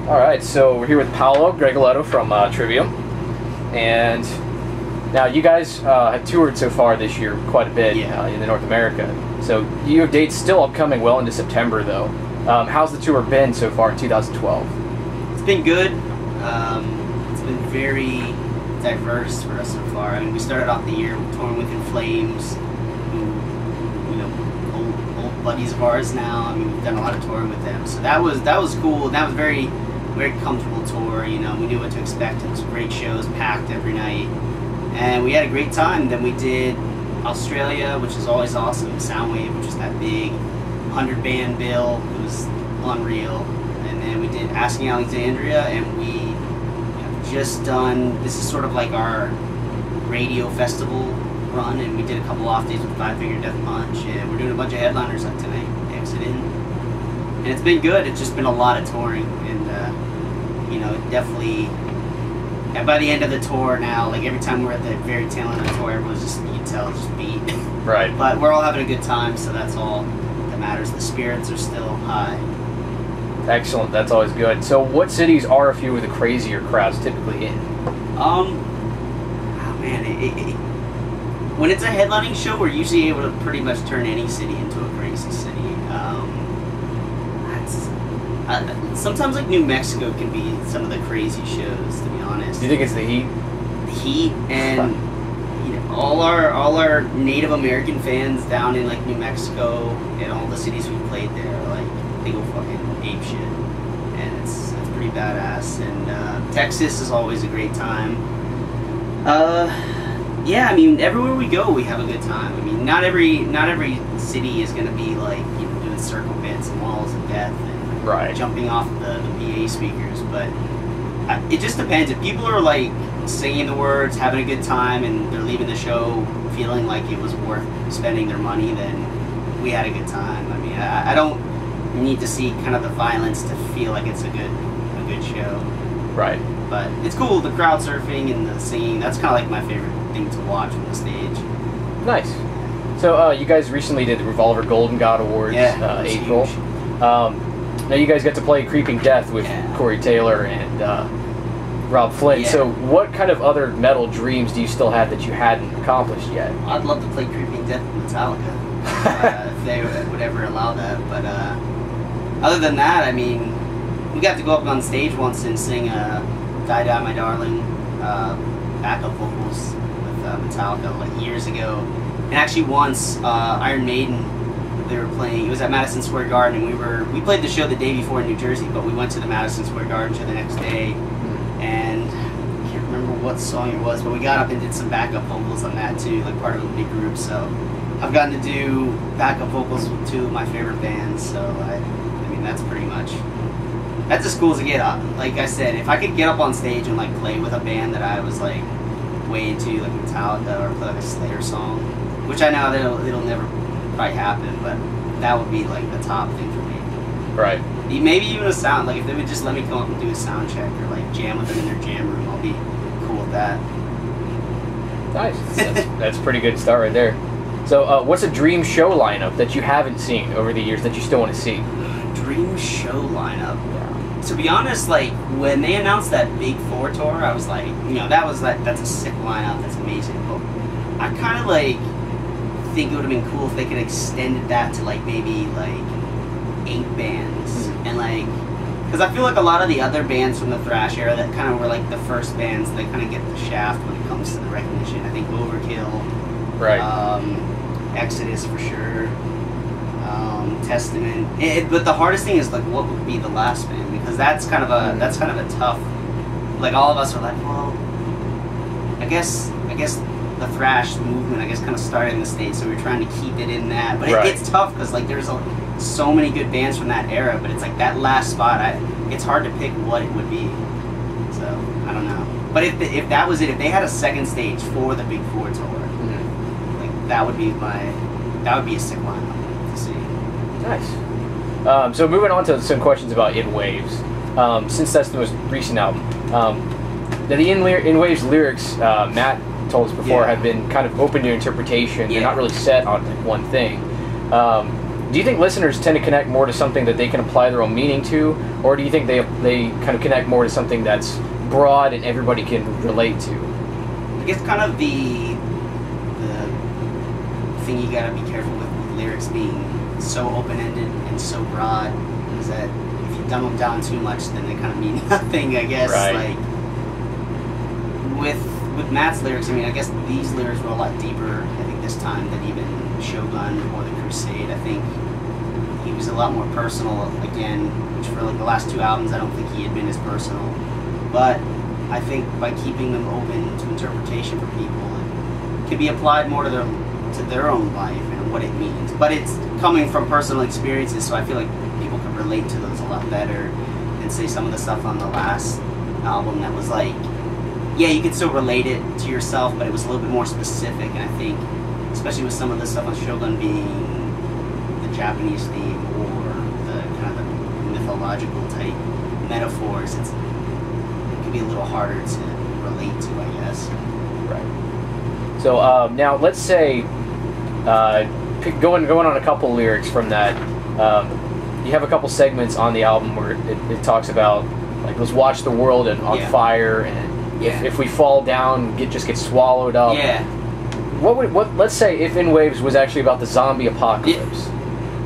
All right, so we're here with Paolo Gregoletto from Trivium, and now you guys have toured so far this year quite a bit in North America. So you have dates still upcoming well into September, though. How's the tour been so far in 2012? It's been good. It's been very diverse for us so far. I mean, we started off the year touring with In Flames, who, you know, old buddies of ours now. I mean, we've done a lot of touring with them, so that was cool. That was very comfortable tour. You know, we knew what to expect. It was great shows, packed every night, and we had a great time. Then we did Australia, which is always awesome. Soundwave, which is that big 100-band bill. It was unreal. And then we did Asking Alexandria, and we have just done. This is sort of like our radio festival run, and we did a couple off days with Five Finger Death Punch, and we're doing a bunch of headliners up tonight. Exit In, and it's been good. It's just been a lot of touring, and you know, definitely. And by the end of the tour now, like every time we're at the very tail end of the tour, everyone's just, you can tell, just beat. Right. But we're all having a good time, so that's all that matters. The spirits are still high. Excellent. That's always good. So what cities are a few of the crazier crowds typically in? Oh man, when it's a headlining show, we're usually able to pretty much turn any city into a crazy city. Sometimes like New Mexico can be some of the crazy shows, to be honest. Do you think it's the heat? The heat, and you know, all our Native American fans down in like New Mexico and all the cities we played there, like they go fucking ape shit, and it's pretty badass. And Texas is always a great time. Yeah, I mean, everywhere we go, we have a good time. I mean, not every city is gonna be like, you know, doing circle bits and walls of death and jumping off the PA speakers, but it just depends. If people are like singing the words, having a good time, and they're leaving the show feeling like it was worth spending their money, then we had a good time. I mean, I don't need to see kind of the violence to feel like it's a good show. Right. But it's cool, the crowd surfing and the singing. That's kind of like my favorite thing to watch on the stage. Nice. So you guys recently did the Revolver Golden God Awards, April. Now you guys got to play Creeping Death with Corey Taylor and Rob Flynn. Yeah. So what kind of other metal dreams do you still have that you hadn't accomplished yet? I'd love to play Creeping Death with Metallica, if they would ever allow that. But other than that, I mean, we got to go up on stage once and sing Die Die My Darling backup vocals with Metallica like years ago. And actually once Iron Maiden, they were playing, it was at Madison Square Garden, and we played the show the day before in New Jersey, but we went to the Madison Square Garden show the next day, and I can't remember what song it was, but we got up and did some backup vocals on that too, like part of a big group. So I've gotten to do backup vocals with two of my favorite bands, so I mean, that's pretty much, that's as cool as it gets. Like I said, if I could get up on stage and like play with a band that I was like way into, like Metallica, or play like a Slayer song, which I know it'll never probably happen, but that would be like the top thing for me. Right. Maybe even a sound, like if they would just let me come up and do a sound check or like jam with them in their jam room, I'll be cool with that. Nice. That's a pretty good start right there. So what's a dream show lineup that you haven't seen over the years that you still want to see? Dream show lineup? Yeah. To be honest, like when they announced that Big Four tour, I was like, you know, that's a sick lineup, that's amazing. But I kind of like think it would have been cool if they could have extended that to like maybe like 8 bands, and like, because I feel like a lot of the other bands from the thrash era that kind of were like the first bands that kind of get the shaft when it comes to the recognition. I think Overkill, right, Exodus for sure, Testament. But the hardest thing is like, what would be the last band, because that's kind of a tough. Like all of us are like, well, I guess the thrash movement, I guess, kind of started in the States, so we're trying to keep it in that. But it's tough because like there's so many good bands from that era, but it's like that last spot, it's hard to pick what it would be. So I don't know. But if that was it, if they had a second stage for the Big Four tour, like that would be a sick lineup to see. Nice. So moving on to some questions about In Waves, since that's the most recent album. The In Waves lyrics, Matt told us before, have been kind of open to interpretation. They're not really set on one thing. Do you think listeners tend to connect more to something that they can apply their own meaning to, or do you think they kind of connect more to something that's broad and everybody can relate to? I guess kind of the thing you gotta be careful with lyrics being so open-ended and so broad is that if you dumb them down too much, then they kind of mean nothing, I guess. Right. Like with Matt's lyrics, I mean, I guess these lyrics were a lot deeper, I think, this time than even Shogun or The Crusade. I think he was a lot more personal again, which for like the last 2 albums, I don't think he had been as personal. But I think by keeping them open to interpretation for people, it can be applied more to their own life and what it means. But it's coming from personal experiences, so I feel like people can relate to those a lot better than say some of the stuff on the last album that was like, yeah, you could still relate it to yourself, but it was a little bit more specific. And I think, especially with some of the stuff on Shogun being the Japanese theme or the kind of the mythological type metaphors, it can be a little harder to relate to, I guess. Right. So now let's say going on a couple lyrics from that. You have a couple segments on the album where it talks about like, let's watch the world and on fire, and if we fall down, just get swallowed up. Yeah. Let's say if In Waves was actually about the zombie apocalypse,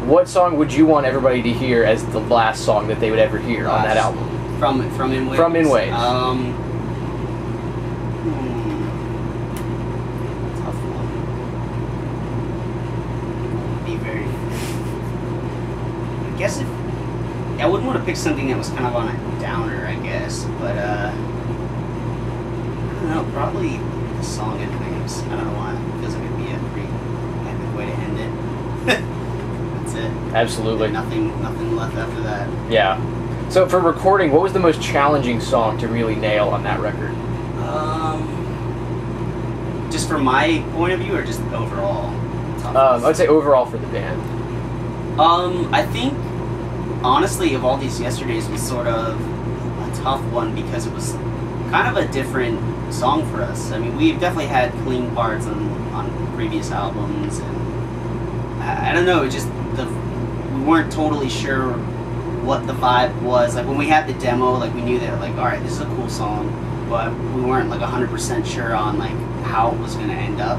what song would you want everybody to hear as the last song that they would ever hear on that album? From In Waves. From In Waves. Tough one. Be very. I guess I wouldn't want to pick something that was kind of on a downer, I guess, but I don't know, probably the song In Waves. I don't know why. It feels like it'd be a pretty epic way to end it. That's it. Absolutely. Nothing left after that. Yeah. So for recording, what was the most challenging song to really nail on that record? Just from my point of view, or just overall? I would say overall for the band. I think, honestly, Of All These Yesterdays was sort of a tough one because it was kind of a different song for us. I mean, we've definitely had clean parts on previous albums, and I don't know, it just, we weren't totally sure what the vibe was. Like when we had the demo, like we knew that like, all right, this is a cool song, but we weren't like 100% sure on like how it was going to end up.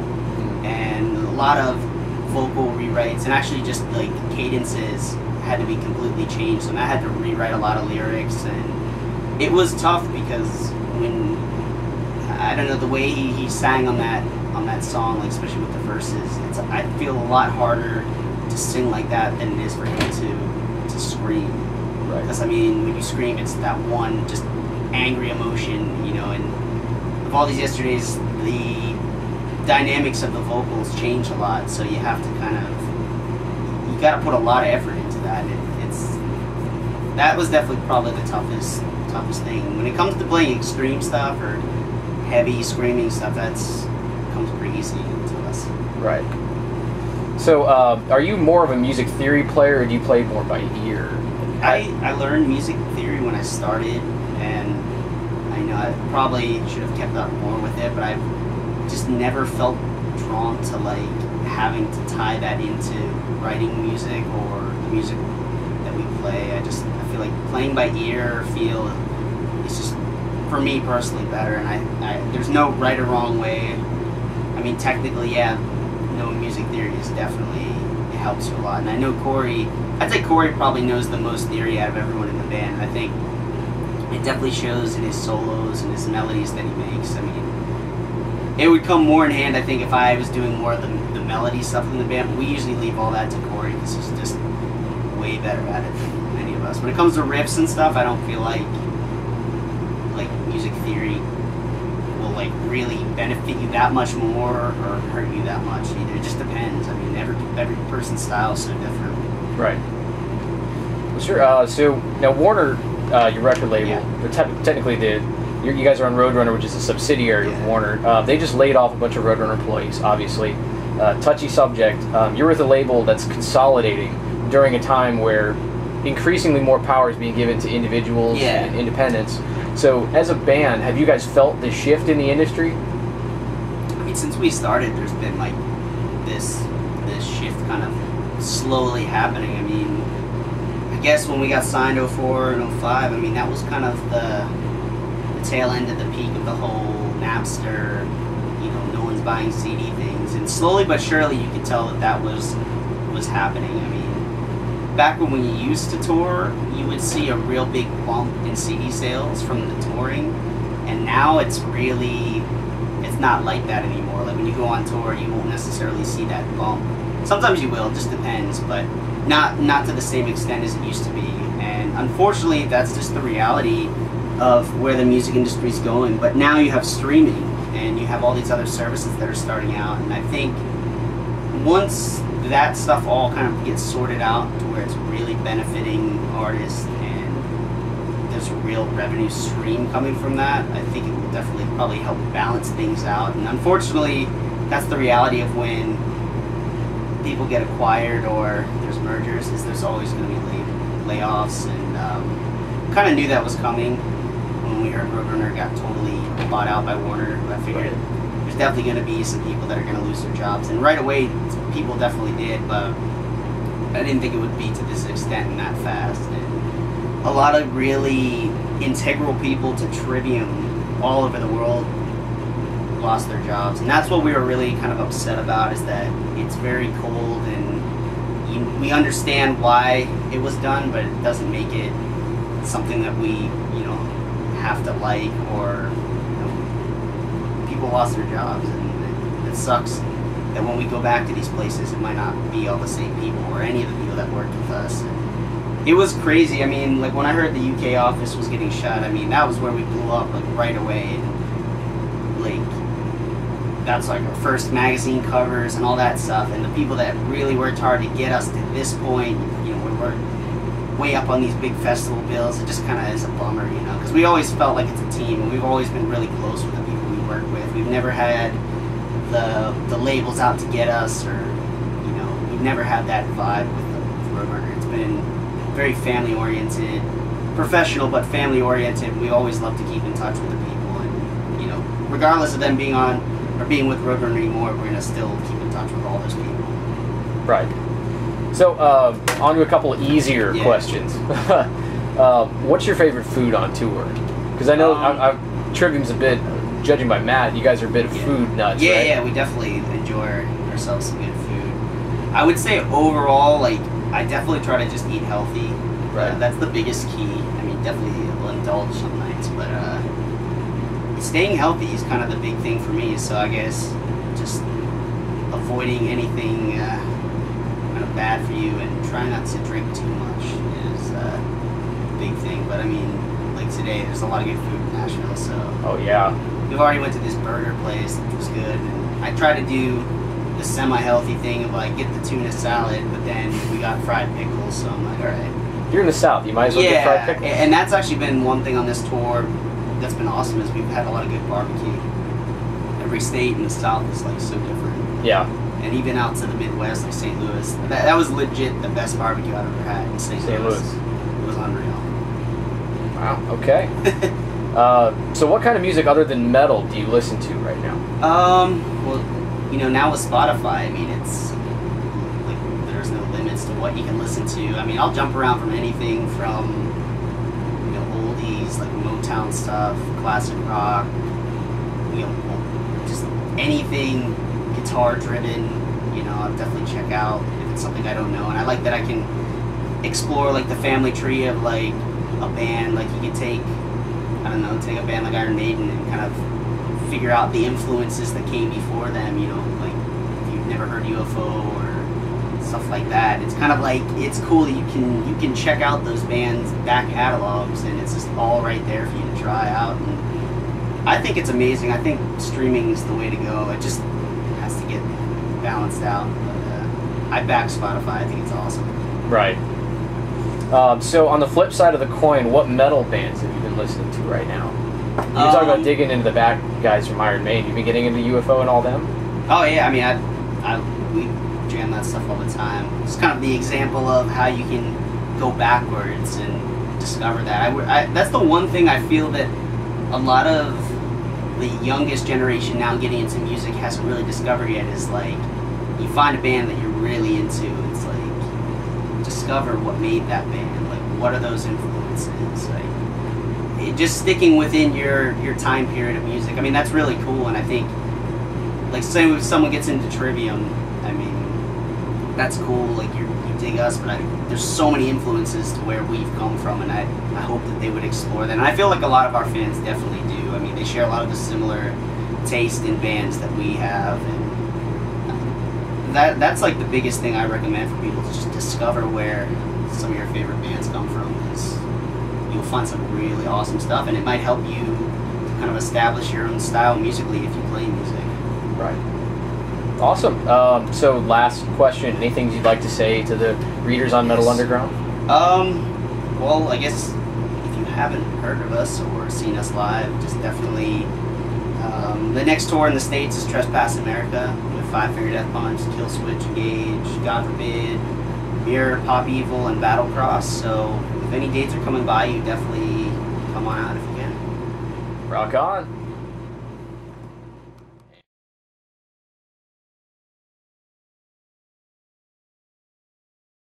And a lot of vocal rewrites, and actually just like cadences had to be completely changed, and I had to rewrite a lot of lyrics, and it was tough because when, I don't know, the way he sang on that song, like especially with the verses, I feel a lot harder to sing like that than it is for him to scream. Right. Because I mean, when you scream, it's that one just angry emotion, you know. And Of All These Yesterdays, the dynamics of the vocals change a lot, so you have to kind of, you got to put a lot of effort into that. That was definitely probably the toughest thing. When it comes to playing extreme stuff or heavy screaming stuff, comes pretty easy to us. Right. So, are you more of a music theory player, or do you play more by ear? I learned music theory when I started, and I know I probably should have kept up more with it, but I've just never felt drawn to like having to tie that into writing music or the music that we play. I feel like playing by ear or feel is just, for me personally, better, and there's no right or wrong way. I mean, technically, yeah, knowing music theory is definitely, it helps you a lot. And I know I'd say Corey probably knows the most theory out of everyone in the band. I think it definitely shows in his solos and his melodies that he makes. I mean, it would come more in hand, I think, if I was doing more of the melody stuff in the band. But we usually leave all that to Corey because he's just way better at it than any of us. When it comes to riffs and stuff, I don't feel like music theory will like really benefit you that much more or hurt you that much either. It just depends. I mean, every person's style is so different. Right. Well, sure. So now Warner, your record label, technically you guys are on RoadRunner, which is a subsidiary of Warner. They just laid off a bunch of RoadRunner employees, obviously. Touchy subject. You're with a label that's consolidating during a time where increasingly more power is being given to individuals and independents. So, as a band, have you guys felt the shift in the industry? I mean, since we started, there's been like this shift kind of slowly happening. I mean, I guess when we got signed 04 and 05, I mean, that was kind of the tail end of the peak of the whole Napster, you know, no one's buying CD things. And slowly but surely you could tell that was happening. I mean, back when we used to tour, you would see a real big bump in CD sales from the touring. And now it's not like that anymore. Like when you go on tour, you won't necessarily see that bump. Sometimes you will, it just depends, but not to the same extent as it used to be. And unfortunately, that's just the reality of where the music industry is going. But now you have streaming, and you have all these other services that are starting out. And I think once that stuff all kind of gets sorted out to where it's really benefiting artists and there's a real revenue stream coming from that, I think it will definitely probably help balance things out. And unfortunately, that's the reality of when people get acquired or there's mergers, is there's always going to be layoffs. And kind of knew that was coming when we heard RoadRunner got totally bought out by Warner. I figured there's definitely going to be some people that are going to lose their jobs, and right away people definitely did, but I didn't think it would be to this extent and that fast. And a lot of really integral people to Trivium all over the world lost their jobs, and that's what we were really kind of upset about, is that it's very cold, and we understand why it was done, but it doesn't make it something that we, you know, have to like, or, you know, people lost their jobs, and it sucks that when we go back to these places, it might not be all the same people or any of the people that worked with us. And it was crazy. I mean, like when I heard the UK office was getting shut, I mean, that was where we blew up, like right away. And like that's like our first magazine covers and all that stuff. And the people that really worked hard to get us to this point, you know, we were way up on these big festival bills. It just kind of is a bummer, you know, because we always felt like it's a team, and we've always been really close with the people we work with. We've never had the labels out to get us, or, you know, we've never had that vibe with RoadRunner. It's been very family oriented, professional but family oriented. We always love to keep in touch with the people, and, you know, regardless of them being on or being with RoadRunner anymore, we're gonna still keep in touch with all those people. Right. So on to a couple easier questions. What's your favorite food on tour? Because I know Trivium's a bit, judging by Matt, you guys are a bit of food nuts, right? Yeah, we definitely enjoy ourselves some good food. I would say overall, like, I definitely try to just eat healthy. Right. That's the biggest key. I mean, definitely will indulge some nights, but staying healthy is kind of the big thing for me. So I guess just avoiding anything kind of bad for you, and trying not to drink too much is a big thing. But I mean, like today, there's a lot of good food in Nashville, so. Oh yeah. We've already went to this burger place, which was good, and I try to do the semi-healthy thing of like get the tuna salad, but then we got fried pickles, so I'm like, all right. You're in the South, you might as well get fried pickles. And that's actually been one thing on this tour that's been awesome, is we've had a lot of good barbecue. Every state in the South is like so different. Yeah. And even out to the Midwest, like St. Louis, that was legit the best barbecue I've ever had in St. Louis. It was unreal. Wow. Okay. So what kind of music other than metal do you listen to right now? Well, you know, now with Spotify, I mean, it's like there's no limits to what you can listen to. I mean, I'll jump around from anything from, you know, oldies like Motown stuff, classic rock, you know, just anything guitar driven. You know, I'll definitely check out if it's something I don't know, and I like that I can explore like the family tree of like a band. Like you could take, I don't know, take a band like Iron Maiden and kind of figure out the influences that came before them, you know, like if you've never heard UFO or stuff like that. It's kind of like, it's cool that you can check out those bands' back catalogs, and it's just all right there for you to try out. And I think it's amazing. I think streaming is the way to go. It just has to get balanced out. But I back Spotify. I think it's awesome. Right. So on the flip side of the coin, what metal bands have you been listening to right now? You talk about digging into the back guys from Iron Maiden. You been getting into UFO and all them? Oh yeah, I mean, we jam that stuff all the time. It's kind of the example of how you can go backwards and discover that. That's the one thing I feel that a lot of the youngest generation now getting into music hasn't really discovered yet, is like, you find a band that you're really into, it's like, discover what made that band. Like, what are those influences? Like, just sticking within your time period of music. I mean, that's really cool. And I think, like, say if someone gets into Trivium, I mean, that's cool. Like, you dig us, but there's so many influences to where we've come from, and I hope that they would explore that. And I feel like a lot of our fans definitely do. I mean, they share a lot of the similar taste in bands that we have, and that's like the biggest thing I recommend for people, to just discover where some of your favorite bands come from, because you'll find some really awesome stuff, and it might help you kind of establish your own style musically if you play music. Right. Awesome. So last question, anything you'd like to say to the readers on Metal Underground? Well, I guess if you haven't heard of us or seen us live, just definitely, the next tour in the States is Trespass America, with Five Finger Death Punch, Kill Switch, Engage, God Forbid, Mirror, Pop Evil, and Battlecross. So if any dates are coming by, you definitely come on out if you can. Rock on.